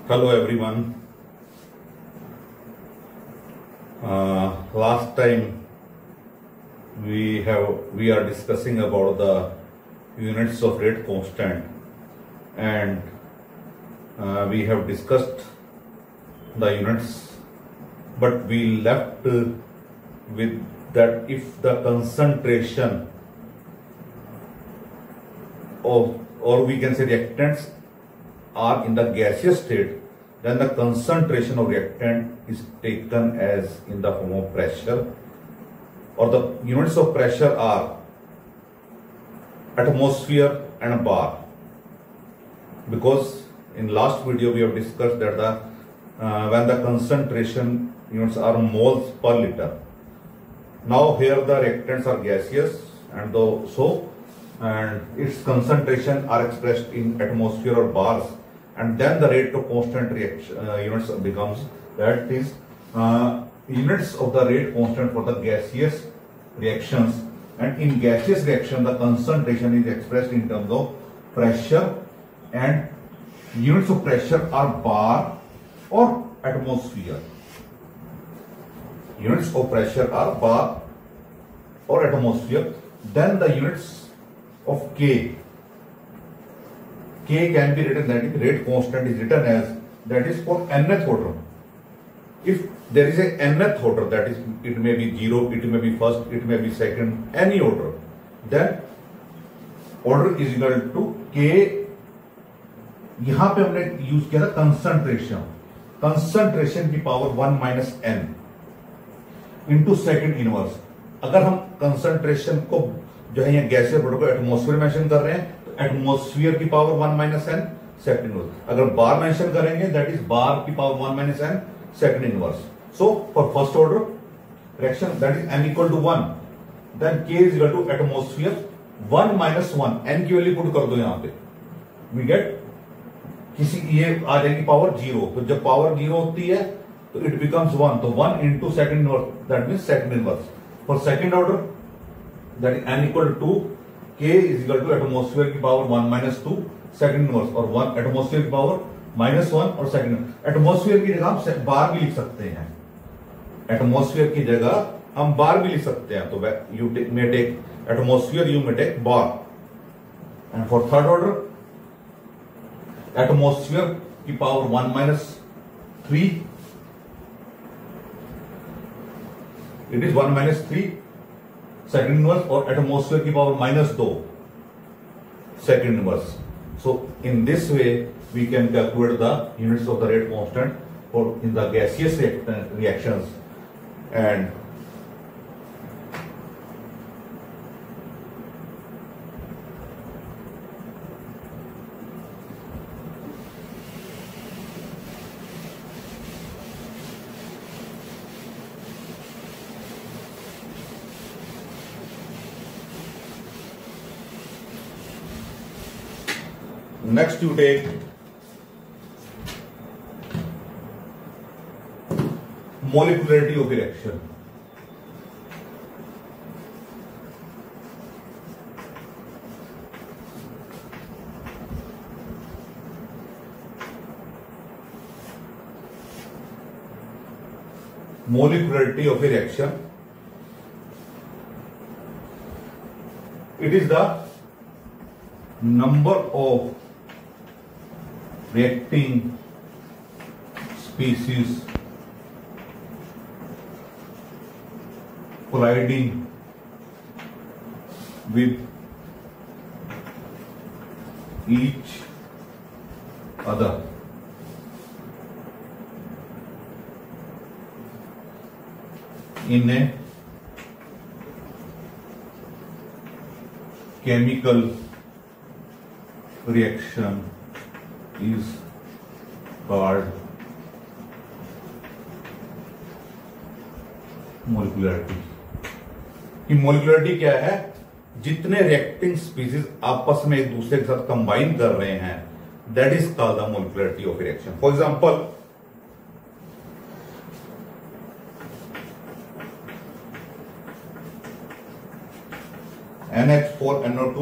Hello everyone. Last time we are discussing about the units of rate constant, and we have discussed the units, but we left with that if the concentration of, or we can say, reactants are in the gaseous state, then the concentration of reactant is taken as in the form of pressure, or the units of pressure are atmosphere and bar. Because in last video we have discussed that the when the concentration units are moles per liter. Now here the reactants are gaseous, and its concentration are expressed in atmosphere or bars, and then the rate of constant reaction units becomes, that is units of the rate constant for the gaseous reactions. And in gaseous reaction the concentration is expressed in terms of pressure, and units of pressure are bar or atmosphere. Units of pressure are bar or atmosphere. Then the units of K can be written, that is rate constant is written as, that is for nth order. If there is a nth order, that is it may be 0, it may be first, it may be second, any order, then order is equal to K. यहां पे हमने use किया था concentration की power 1 minus n into second inverse. अगर हम concentration को जो है यहाँ गैसीय प्रोडक्ट को एटमॉस्फेयर मेंशन कर रहे हैं, तो एटमॉस्फेयर की power 1 minus n second inverse. अगर बार मेंशन करेंगे, दैट इज बार की power 1 minus n second inverse. So for first order reaction, that is n equal to 1, then k is equal to atmosphere 1 minus 1, n की value put कर दो यहां पे, we get किसी ये आ जाएगी पावर 0. तो जब पावर 0 होती है तो इट बिकम्स 1, तो 1 into second inverse, that mean second inverse. For second order that is n equal to k is equal to atmosphere की पावर 1 माइनस 2 सेकेंड इनवर्स, और 1 एटमॉस्फेयर की पावर माइनस 1 और सेकेंड. एटमॉस्फेयर की जगह हम बार भी लिख सकते हैं, एटमॉस्फेयर की जगह हम बार भी लिख सकते हैं. तो you may take atmosphere, you may take bar. And for third order atmosphere की power 1 minus 3, it is 1 minus 3 second inverse, और एटमॉस्फेयर की power minus 2 second inverse. So in this way we can calculate the units of the rate constant for in the gaseous reactions. And next you take molecularity of reaction. Molecularity of a reaction, it is the number of reacting species colliding with each other in a chemical reaction is called molecularity. कि molecularity क्या है? जितने reacting species आपस में एक दूसरे के साथ कंबाइन कर रहे हैं, that is called the molecularity of reaction. For example, NH4NO2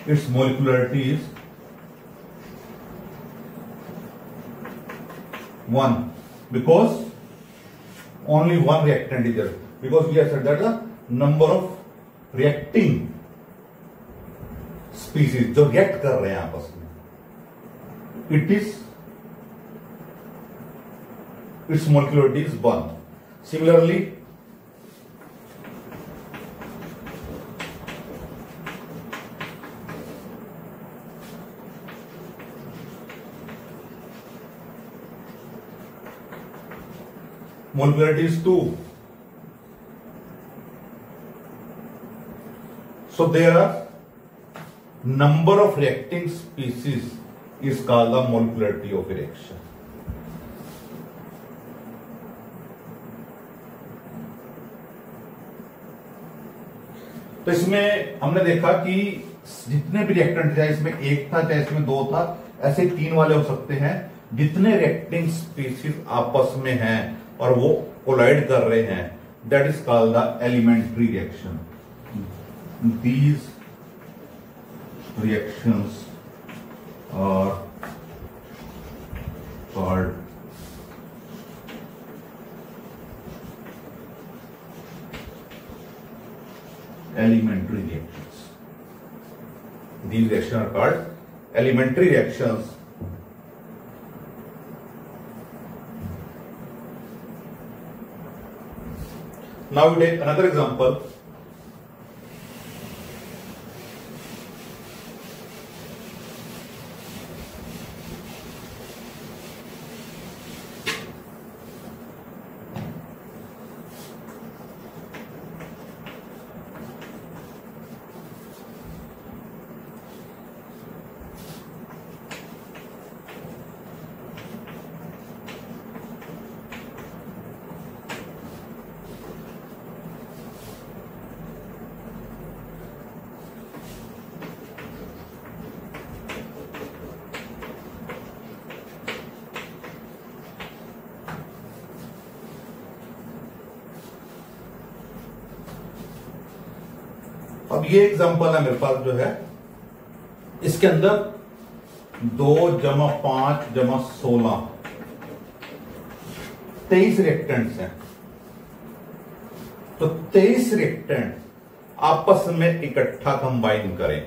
its molecularity is 1 because only one reactant is there, because we have said that the number of reacting species जो रिएक्ट कर रहे हैं आपस में, its molecularity is 1. Similarly, molecularity is 2. So there are number of reacting species is called the molecularity of a reaction. तो इसमें हमने देखा कि जितने भी रिएक्टेंट, चाहे इसमें एक था चाहे इसमें दो था, ऐसे 3 वाले हो सकते हैं। जितने रिएक्टिंग स्पीसीज आपस में हैं और वो कोलाइड कर रहे हैं, that is called the elementary reaction. These reactions are called elementary reactions. These reactions are called elementary reactions. Now we take another example. अब ये एग्जांपल है मेरे पास जो है, इसके अंदर 2 + 5 + 16 23 रिएक्टेंट्स हैं। तो 23 रिएक्टेंट आपस में इकट्ठा कंबाइन करें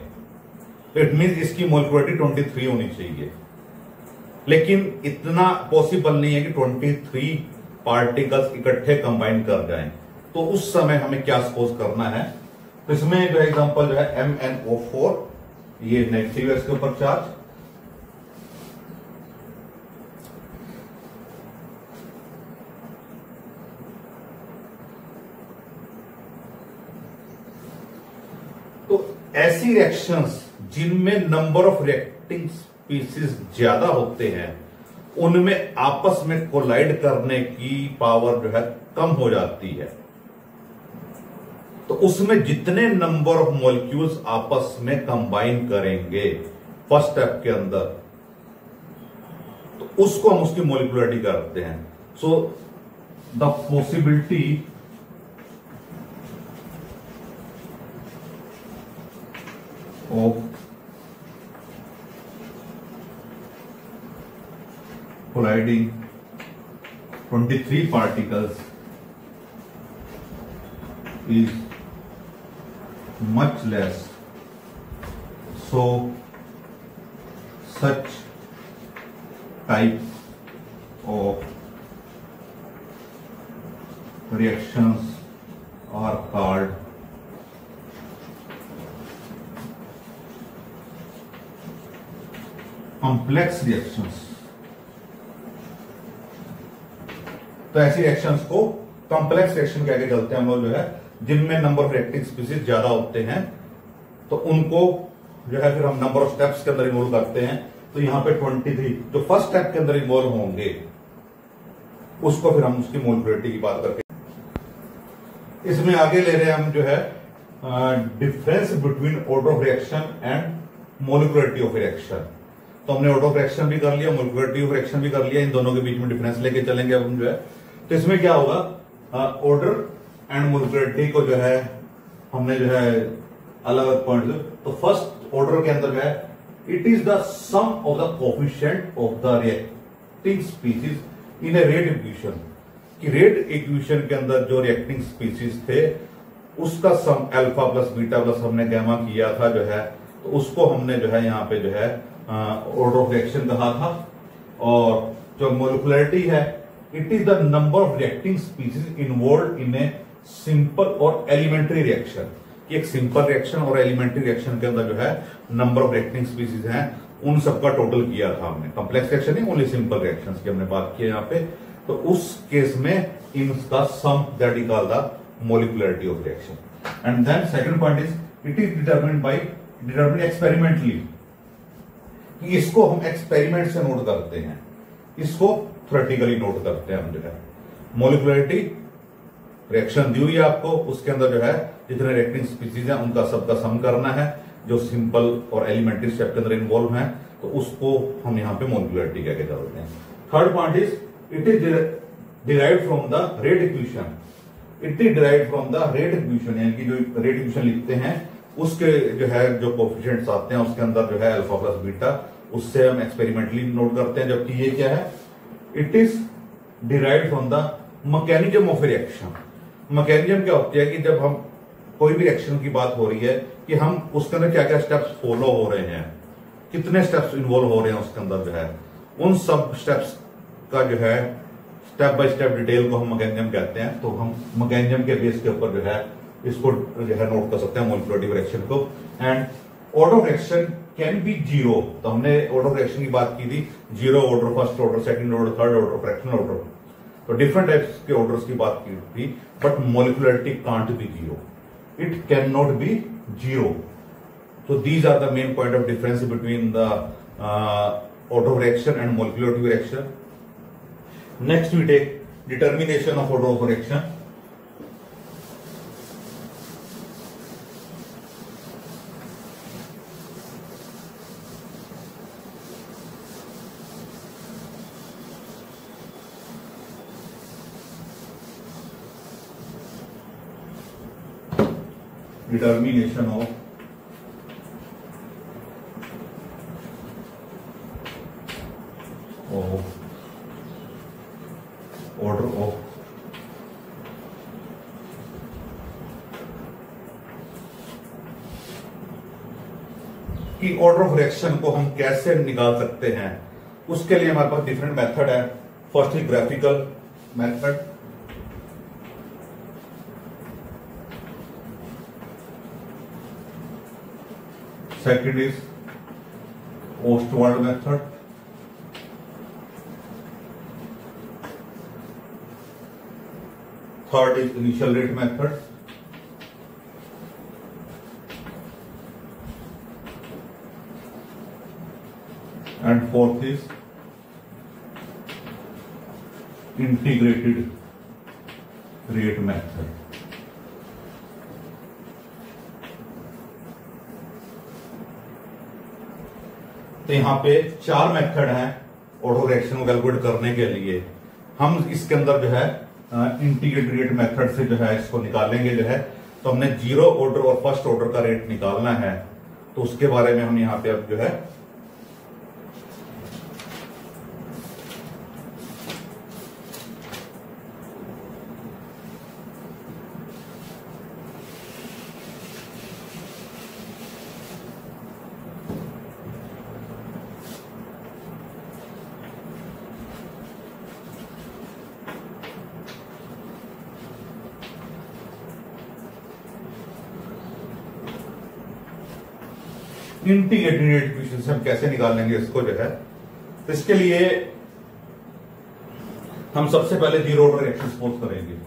तो इट मीन इसकी मोलिकुलरिटी 23 होनी चाहिए। लेकिन इतना पॉसिबल नहीं है कि 23 पार्टिकल्स इकट्ठे कंबाइन कर जाएं। तो उस समय हमें क्या सपोज करना है, तो इसमें जो एग्जांपल जो है MnO4, ये नेगेटिव है इसके ऊपर चार्ज, तो ऐसी रिएक्शंस जिनमें नंबर ऑफ रिएक्टिंग स्पीसीज ज्यादा होते हैं, उनमें आपस में कोलाइड करने की पावर जो है कम हो जाती है। तो उसमें जितने नंबर ऑफ मॉलिक्यूल्स आपस में कंबाइन करेंगे फर्स्ट स्टेप के अंदर, तो उसको हम उसकी मॉलिक्युलरिटी करते हैं। So the possibility of colliding 23 particles is much less, so such type of reactions are called complex reactions। तो ऐसी रिएक्शंस को कॉम्प्लेक्स रिएक्शन कह के चलते हैं हम लोग जो है, जिनमें नंबर ऑफ रिएक्टिंग स्पीसीज ज्यादा होते हैं। तो उनको जो है फिर हम नंबर ऑफ स्टेप्स के अंदर इन्वॉल्व करते हैं। तो यहां पे 23 जो फर्स्ट स्टेप के अंदर इन्वॉल्व होंगे, उसको फिर हम उसकी मोलिकुलरिटी की बात करके इसमें आगे ले रहे हैं हम जो है difference between order of reaction and molecularity of reaction. तो हमने ऑर्डर ऑफ रिएक्शन भी कर लिया, मोलिकुलरिटी ऑफ रिएक्शन भी कर लिया, इन दोनों के बीच में डिफरेंस लेके चलेंगे अब हम जो है। तो इसमें क्या होगा, ऑर्डर एंड मोलिकुलरिटी को जो है हमने जो है अलग अलग पॉइंट। तो फर्स्ट ऑर्डर के अंदर जो है it is the sum of the coefficient of the reacting species in a rate equation, कि रेट इक्वेशन के अंदर जो रिएक्टिंग स्पीसीज थे उसका sum alpha plus beta plus हमने गैमा किया था जो है, तो उसको हमने जो है यहाँ पे जो है ऑर्डर ऑफ रिएक्शन कहा था। और जो मोलिकुलरिटी है it is the number of reacting species involve in a simple और एलिमेंट्री रिएक्शन। एक सिंपल रिएक्शन और एलिमेंट्री रिएक्शन के अंदर जो है नंबर ऑफ रिएक्टिंग स्पीसीज हैं उन सबका टोटल किया था हमने। कॉम्प्लेक्स रिएक्शन नहीं, ओनली सिंपल रिएक्शंस की हमने बात की यहाँ पे। तो उस केस में इनका sum that is called the molecularity of reaction. And then second point is it is determined experimentally. इसको हम एक्सपेरिमेंट से नोट करते हैं, इसको थ्योरेटिकली नोट करते हैं हम जो है। मोलिकुलरिटी रिएक्शन दी हुई है आपको, उसके अंदर जो है जितने रिएक्टिंग स्पीसीज हैं उनका सबका सम करना है जो सिंपल और एलिमेंट्री स्टेप के अंदर इन्वॉल्व हैं, तो उसको हम यहां पे मोलिकुलरिटी कह के करते हैं। Third point is it is derived from the rate equation. It is derived from the rate equation, यानी कि जो रेट इक्वेशन लिखते हैं उसके जो है जो कोफिशिएंट्स आते हैं उसके अंदर जो है अल्फा प्लस बीटा, उससे हम एक्सपेरिमेंटली नोट करते हैं। जबकि ये क्या है, it is derived from the mechanism of reaction. Mechanism क्या होती है कि जब हम कोई भी रिएक्शन की बात हो रही है कि हम उसके अंदर क्या क्या स्टेप्स फॉलो हो रहे हैं, कितने स्टेप्स इन्वॉल्व हो रहे हैं उसके अंदर जो है, उन सब स्टेप्स का जो है स्टेप बाय स्टेप डिटेल को हम मैकेनिज्म कहते हैं। तो हम मैकेनिज्म के बेस के ऊपर जो है इसको जो है नोट कर सकते हैं मोलिकुलरिटी रिएक्शन को। And order of reaction can be zero. तो हमने ऑर्डर ऑफ रिएक्शन की बात की थी, zero order, first order, second order, third order, fractional order, तो डिफरेंट टाइप्स के ऑर्डर्स की बात की थी। But molecularity can't be zero, it can not be zero. So these are the main point of difference between the order of reaction and molecularity reaction. Next we take determination of order of reaction. Determination of order of कि order of reaction को हम कैसे निकाल सकते हैं, उसके लिए हमारे पास डिफरेंट मेथड है। First is graphical method, second is Ostwald method, third is initial rate method, and fourth is integrated rate method. तो यहां पे चार मेथड हैं ऑर्डर रिएक्शन को कैलकुलेट करने के लिए। हम इसके अंदर जो है इंटीग्रेटेड रेट मेथड से जो है इसको निकालेंगे जो है। तो हमने जीरो ऑर्डर और फर्स्ट ऑर्डर का रेट निकालना है, तो उसके बारे में हम यहां पे अब जो है इंटीग्रेटेड रेट इक्वेशन से हम कैसे निकालेंगे इसको जो है। तो इसके लिए हम सबसे पहले जीरो ऑर्डर रिएक्शन सपोज करेंगे।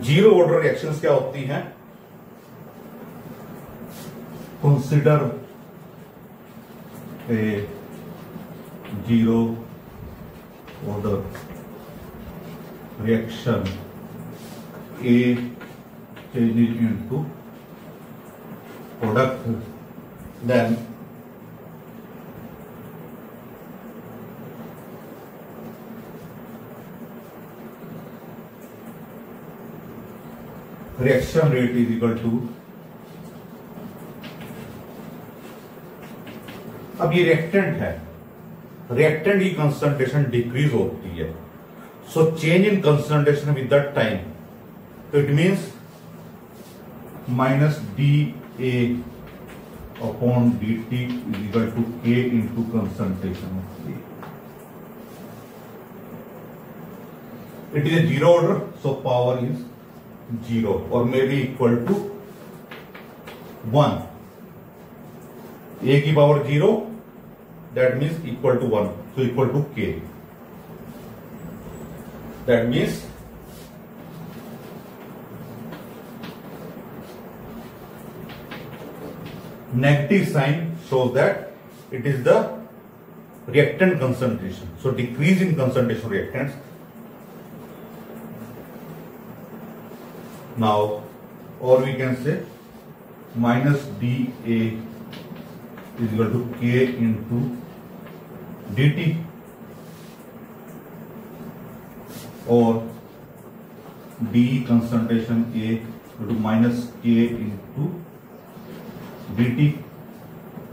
जीरो ऑर्डर रिएक्शंस क्या होती हैं, consider a zero order reaction A changes into product, then reaction rate is equal to, अब ये रिएक्टेंट है, रिएक्टेंट की कंसंट्रेशन डिक्रीज होती है, so change in concentration with the time, तो it means minus D A upon D T is equal to के into concentration of A. It is a zero order, so power is 0 or maybe equal to 1. A की power 0, that means equal to 1, so equal to K. That means negative sign shows that it is the reactant concentration. So decrease in concentration of reactants. Now, or we can say minus dA is equal to K into dt, or D concentration A equal to minus K into dt.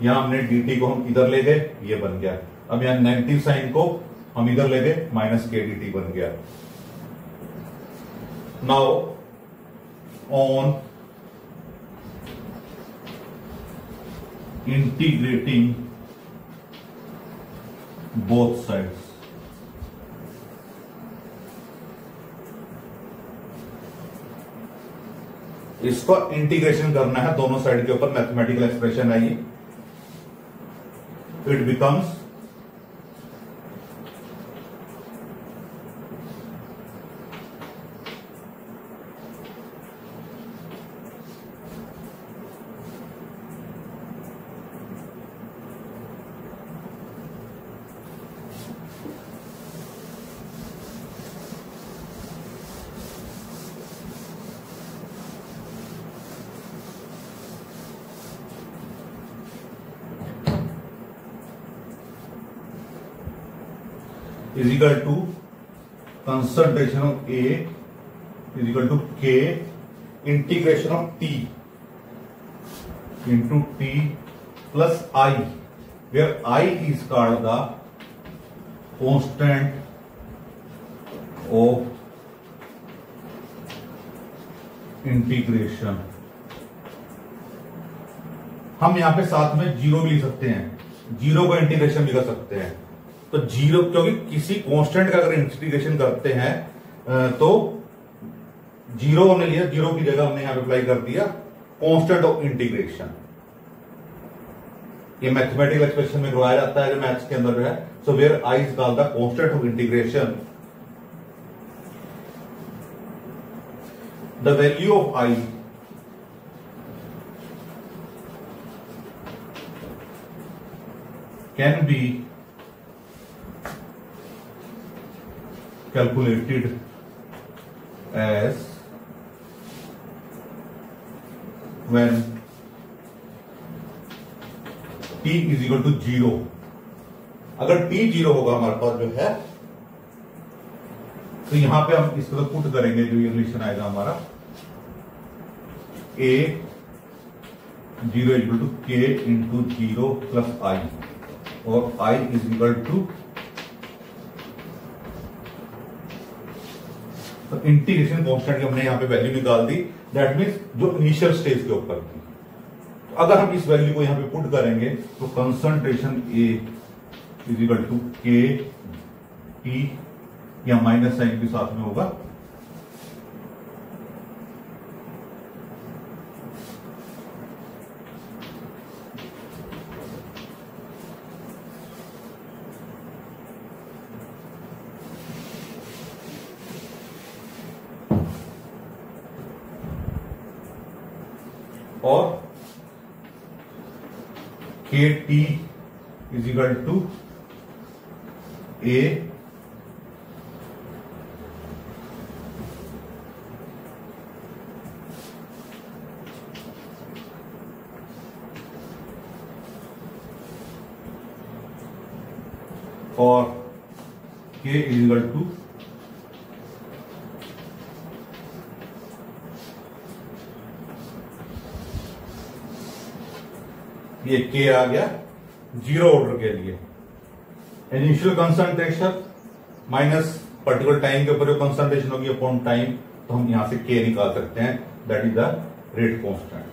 यहां हमने dt को हम इधर ले गए, ये बन गया. अब यहां नेगेटिव साइन को हम इधर ले गए, माइनस के dt बन गया. Now on integrating both sides, इसको इंटीग्रेशन करना है दोनों साइड के ऊपर, मैथमेटिकल एक्सप्रेशन है ये. It becomes is equal to concentration of A is equal to K integration of T into T plus I, where I is called the constant of integration. हम यहां पे साथ में जीरो भी लिख सकते हैं, जीरो को इंटीग्रेशन भी कर सकते हैं. तो जीरो, क्योंकि किसी कांस्टेंट का अगर इंटीग्रेशन करते हैं तो जीरो हमने लिया, जीरो की जगह हमने यहां पे अप्लाई कर दिया कांस्टेंट ऑफ इंटीग्रेशन. ये मैथमेटिकल एक्सप्रेशन में करवाया जाता है जो मैथ्स के अंदर है. So where I is called the constant of integration, the value of I can be calculated as when t is equal to 0. अगर t 0 होगा हमारे पास जो है, तो यहां पे हम इसको पुट करेंगे, जो ये रिलेशन आएगा हमारा a 0 equal to k into 0 plus i, और i इज इक्वल टू, तो इंटीग्रेशन कांस्टेंट की हमने यहां पे वैल्यू निकाल दी, दैट मींस जो इनिशियल स्टेज के ऊपर थी. तो अगर हम इस वैल्यू को यहां पे पुट करेंगे तो concentration A is equal to के टी, या माइनस साइन के साथ में होगा, और के T is equal to A और के इज इक्वल टू ये K आ गया जीरो ऑर्डर के लिए। Initial concentration minus particular time के ऊपर जो कंसंट्रेशन होगी अपॉन टाइम, तो हम यहां से K निकाल सकते हैं, that is the rate constant.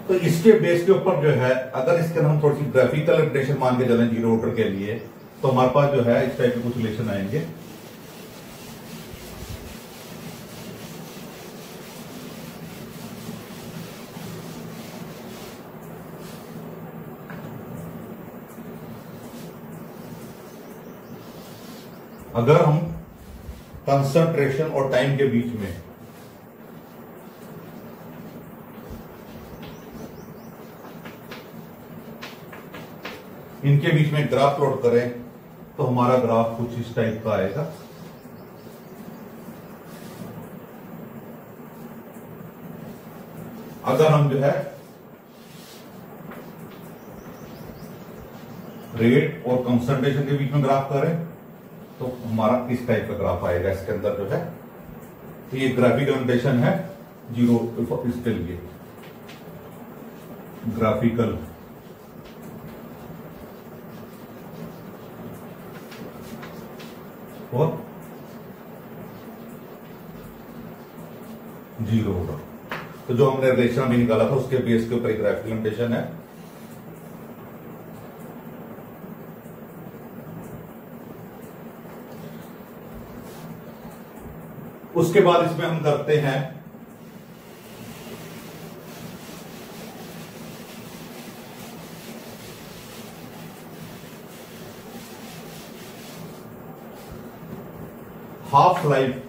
तो इसके बेस के ऊपर जो है, अगर इसके हम थोड़ी सी ग्राफिकल रिप्रेजेंटेशन मान के चलें जीरो ऑर्डर के लिए, तो हमारे पास जो है इस टाइप के कुछ रिलेशन आएंगे। अगर हम कंसंट्रेशन और टाइम के बीच में इनके बीच में ग्राफ प्लॉट करें, तो हमारा ग्राफ कुछ इस टाइप का आएगा। अगर हम जो है रेट और कंसंट्रेशन के बीच में ग्राफ करें, तो हमारा इस टाइप का ग्राफ आएगा। इसके अंदर जो है ये ग्राफिकल नोटेशन है जीरो, इसके लिए ग्राफिकल और जीरो होगा। तो जो हमने रिलेशन अभी निकाला था उसके बेस के ऊपर एक ग्राफिकल नोटेशन है। उसके बाद इसमें हम करते हैं half life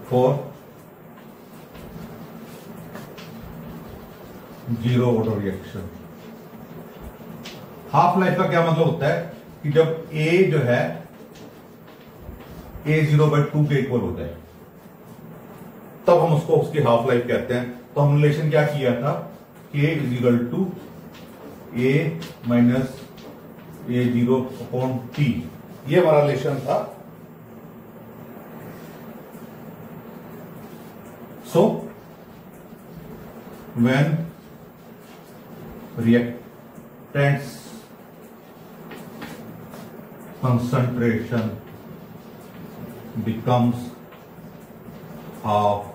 for zero order reaction. Half life का क्या मतलब होता है कि जब ए जो है A0/2 के इक्वल होता है, तब हम उसको उसकी हाफ लाइफ कहते हैं। तो हम रिलेशन क्या किया था, K = A माइनस A0/T, ये हमारा रिलेशन था। So when reactants concentration becomes half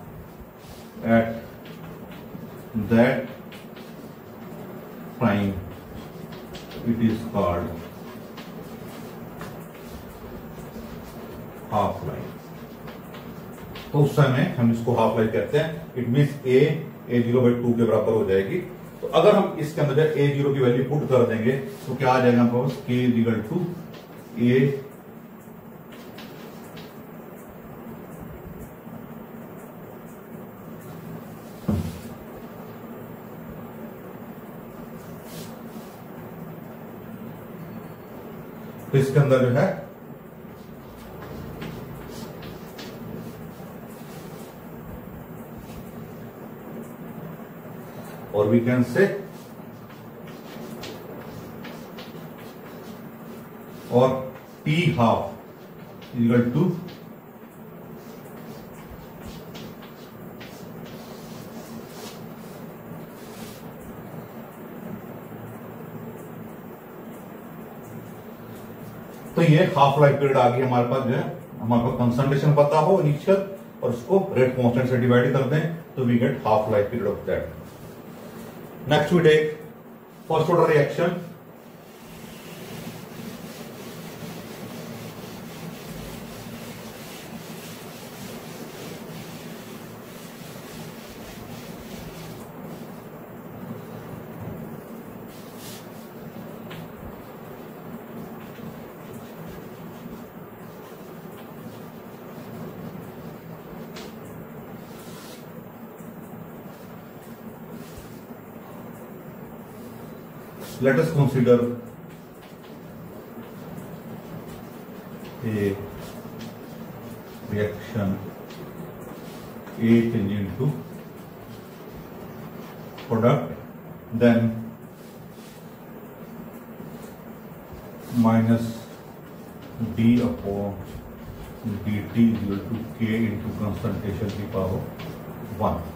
at that time, it is called half life. तो उस समय हम इसको हाफ लाइफ कहते हैं। इट मीन्स A0/2 के बराबर हो जाएगी। तो अगर हम इसके अंदर A0 की वैल्यू पुट कर देंगे तो क्या आ जाएगा हमारे पास, K = A तो इसके अंदर जो है और वी कैन से और T हाफ इक्वल टू तो ये हाफ लाइफ पीरियड आ गई हमारे पास। जो है हमारे पास कंसंट्रेशन पता हो इनिशियल और उसको रेट कांस्टेंट से डिवाइड कर दें, तो we get half life period of that. Next we take first order reaction. Let us consider a reaction A changing to product, then minus D/T dt equal to k into concentration की power 1।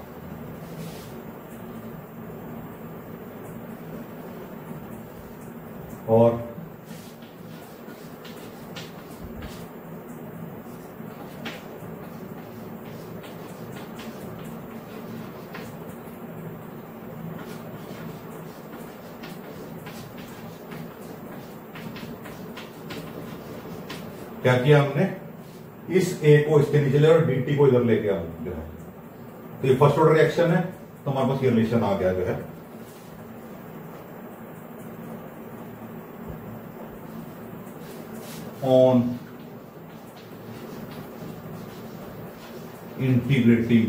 और क्या किया हमने, इस a को इसके नीचे ले और dt को इधर लेके आ जो है, तो ये फर्स्ट ऑर्डर रिएक्शन है, तो हमारे पास ये रिलेशन आ गया जो है on integrating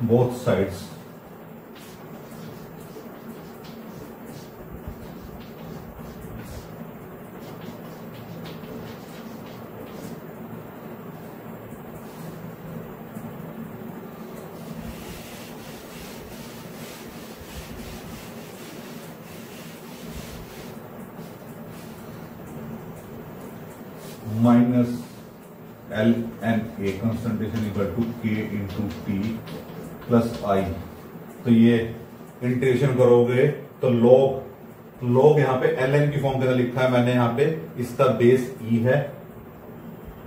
both sides minus L N A concentration equal to के इंटू टी प्लस आई। तो ये इंटीग्रेशन करोगे तो लॉग यहां पे एल एन की फॉर्म के अंदर लिखा है मैंने, यहां पे इसका बेस ई है,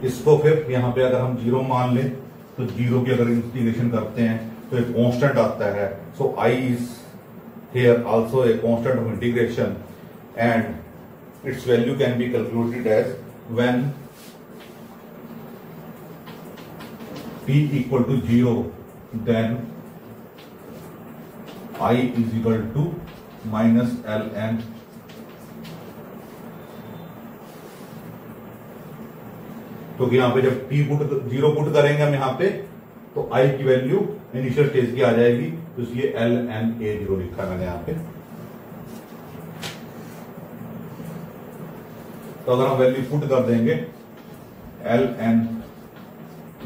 इसको फिर यहां पे अगर हम जीरो मान लें तो जीरो की अगर इंटीग्रेशन करते हैं तो एक कांस्टेंट आता है, so I is here also a constant of integration and its value can be calculated as when t equal to 0 then I is equal to minus ln क्योंकि यहां पे जब t जीरो पुट करेंगे हम यहां पे तो I की वैल्यू इनिशियल स्टेज की आ जाएगी, तो इसलिए ln a 0 लिखा है मैंने यहां पे। तो अगर हम वैल्यू पुट कर देंगे L N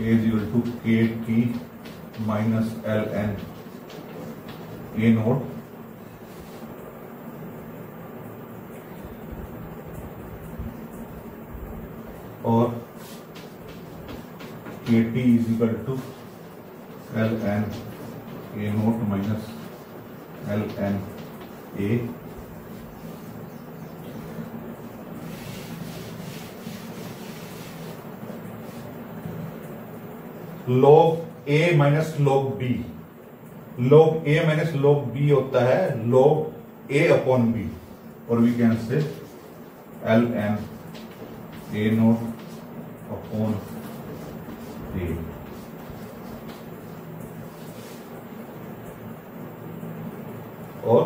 A equal to के T minus L N A naught और के T is equal to L N A naught minus L N A, log a minus log b, log a minus log b होता है log a upon b, और we can say L N A naught upon a। और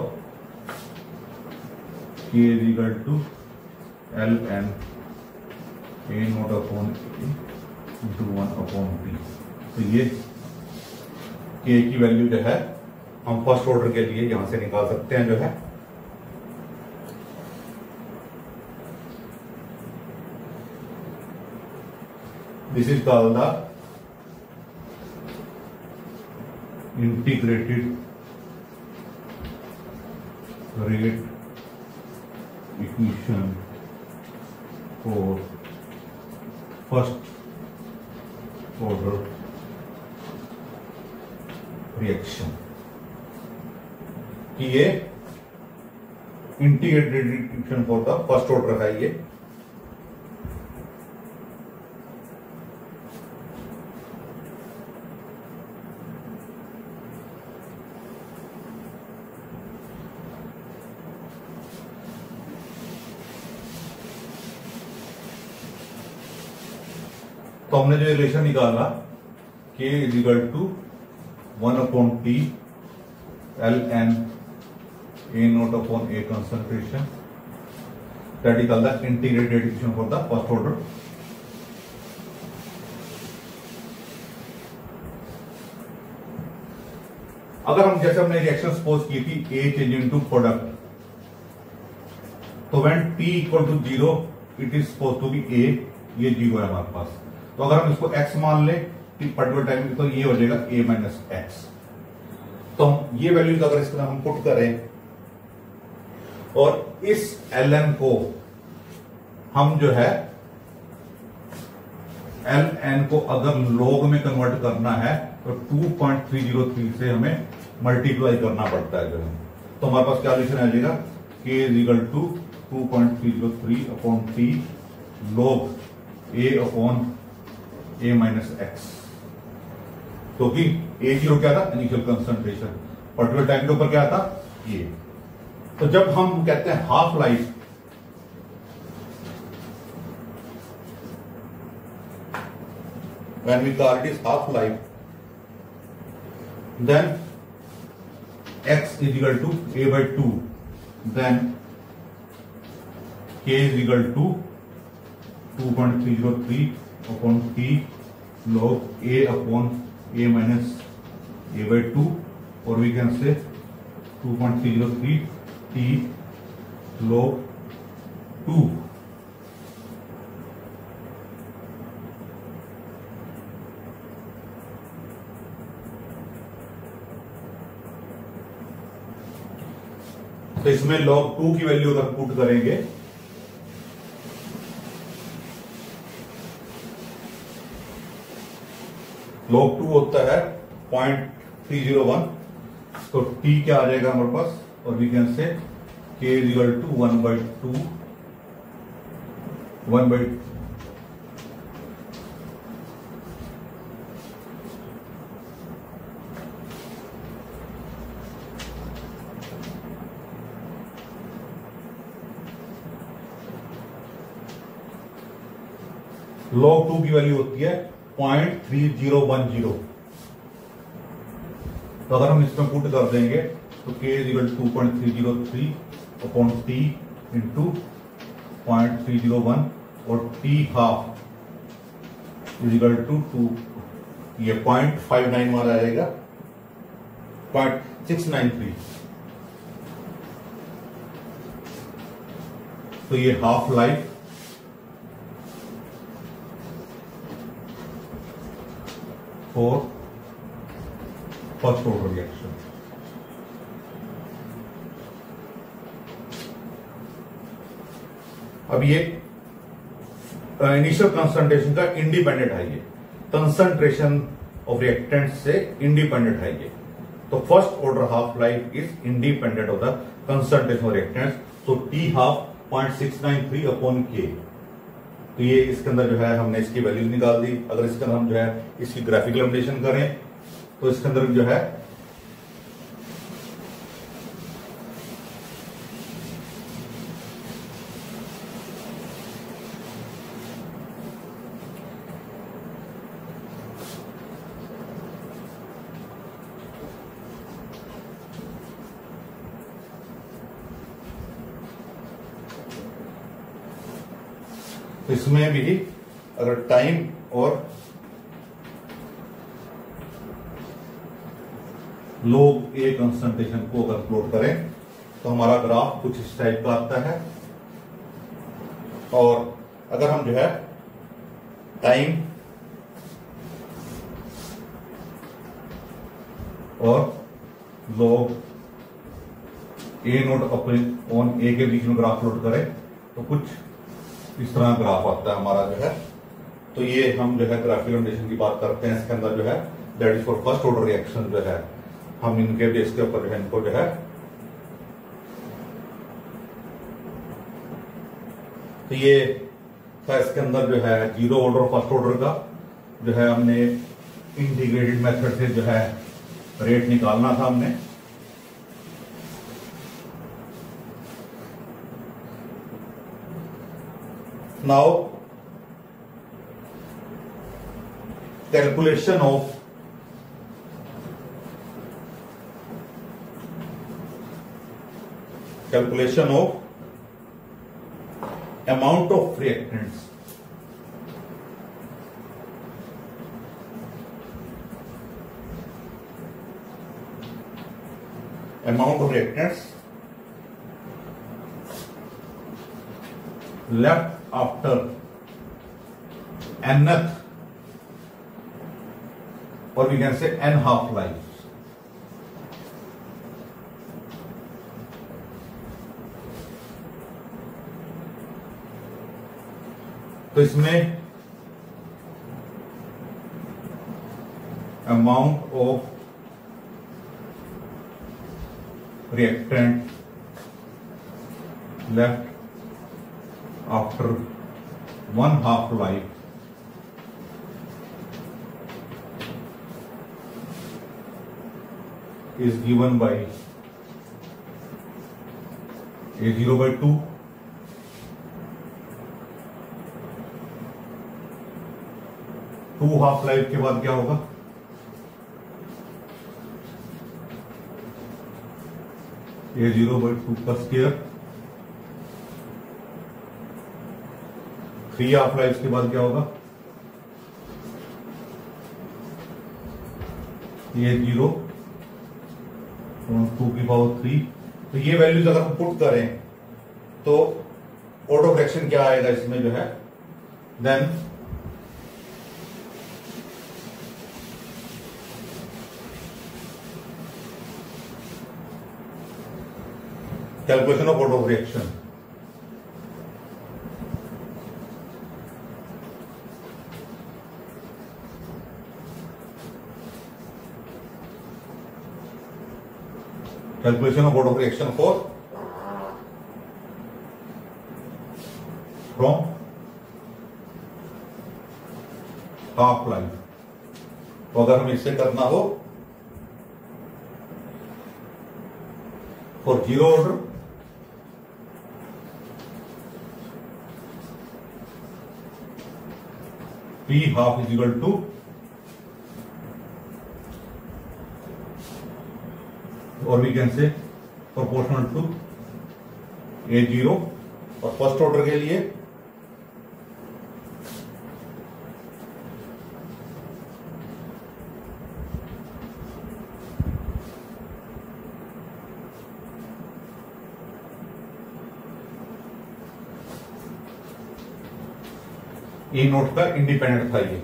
k is equal to L N A naught upon a into 1 upon b। तो ये k की value जो है हम फर्स्ट ऑर्डर के लिए यहां से निकाल सकते हैं जो है this is called the integrated rate equation for first order reaction कि ये integrated reaction for the first order है ये। तो हमने जो रिलेशन निकाला k is equal to 1 upon t l N A naught upon A concentration that is called the integrated equation for the first order. अगर हम जैसे हमने रिएक्शन सपोज की थी ए चेंज इनटू प्रोडक्ट, तो when t equal to 0 it is suppose to be A, ये 0 है हमारे पास। तो अगर हम इसको x मान लें पर्टिकुलर टाइम तो ये हो जाएगा a माइनस एक्स। तो हम ये वैल्यूज अगर इसका हम पुट करें और इस ln को हम जो है एल एन को अगर लॉग में कन्वर्ट करना है तो 2.303 से हमें मल्टीप्लाई करना पड़ता है जो है। तो हमारे पास क्या लिखना है k is equal to 2.303 upon t log A upon A minus x, क्योंकि ए जीरो क्या था, इनिशियल कंसंट्रेशन, पर्टिकुलर टाइम के ऊपर क्या था ये। तो जब हम कहते हैं half life, when we call it is half life, then x is equal to a by 2, then k is equal to 2.303 upon t log a upon a minus a by 2, or we can say 2.303 t log 2. तो इसमें log 2 की value अगर put करेंगे log 2 होता है 0.301, तो t क्या आ जाएगा हमारे पास, और we can say k is equal to 1/2 log 2 की वैल्यू होती है 0.3010। तो अगर हम इसमें पुट कर देंगे तो k is equal 2.303 upon t into 0.301 और t half is equal to 2, ये 0.59 हमारा आएगा 0.693। तो ये half life for first order reaction. अब ये इनिशियल कंसंट्रेशन का इंडिपेंडेंट है, ये कंसंट्रेशन ऑफ रिएक्टेंट से इंडिपेंडेंट है ये। तो first order half life is independent of the concentration of reactants, तो टी हाफ 0.693 अपॉन के। तो ये इसके अंदर जो है हमने इसकी वैल्यू निकाल दी। अगर इसके अंदर हम जो है इसकी ग्राफिकल रिप्रेजेंटेशन करें तो इसके अंदर जो है इसमें भी अगर टाइम और लोग ए कंसंट्रेशन को अगर प्लॉट करें तो हमारा ग्राफ कुछ इस टाइप का आता है। और अगर हम जो है टाइम और लोग ए नोट अपॉन ए के बीच में ग्राफ प्लॉट करें तो कुछ इस तरह ग्राफ आता है हमारा जो है। तो ये हम जो है ग्राफिकल रिप्रेजेंटेशन की बात करते हैं, इसके अंदर जो है that is for first order reaction जो है हम इनके बेस के ऊपर जो है इनको जो है तो ये था। इसके अंदर जो है जीरो ऑर्डर फर्स्ट ऑर्डर का जो है हमने इंटीग्रेटेड मेथड से जो है रेट निकालना था हमने। Now calculation of amount of reactants, left after nth, or we can say n half lives. तो इसमें amount of reactant left after one half life is given by A0 by 2, two half life के बाद क्या होगा, A0 by 2 का square, 3 half life के बाद क्या होगा, A0 2 की पावर 3। तो ये वैल्यूज अगर हम पुट करें तो ऑटो फ्रैक्शन क्या आएगा इसमें जो है, then calculation of auto fraction, calculation of auto reaction for from half life। तो अगर हम इससे करना हो for zero order, P half is equal to और we can say proportional to A0, और फर्स्ट ऑर्डर के लिए E नोट का इंडिपेंडेंट था ये।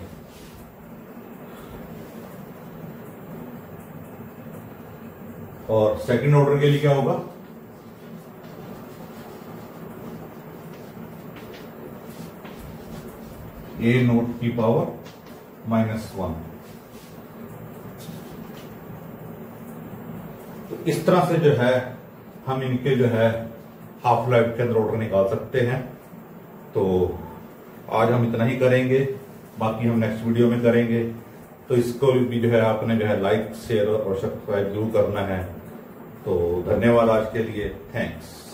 और सेकंड ऑर्डर के लिए क्या होगा, A नोट की पावर -1। तो इस तरह से जो है हम इनके जो है हाफ लाइफ के अंदर ऑर्डर निकाल सकते हैं। तो आज हम इतना ही करेंगे, बाकी हम नेक्स्ट वीडियो में करेंगे। तो इसको भी जो है आपने जो है लाइक शेयर और सब्सक्राइब जरूर करना है। तो धन्यवाद आज के लिए, थैंक्स।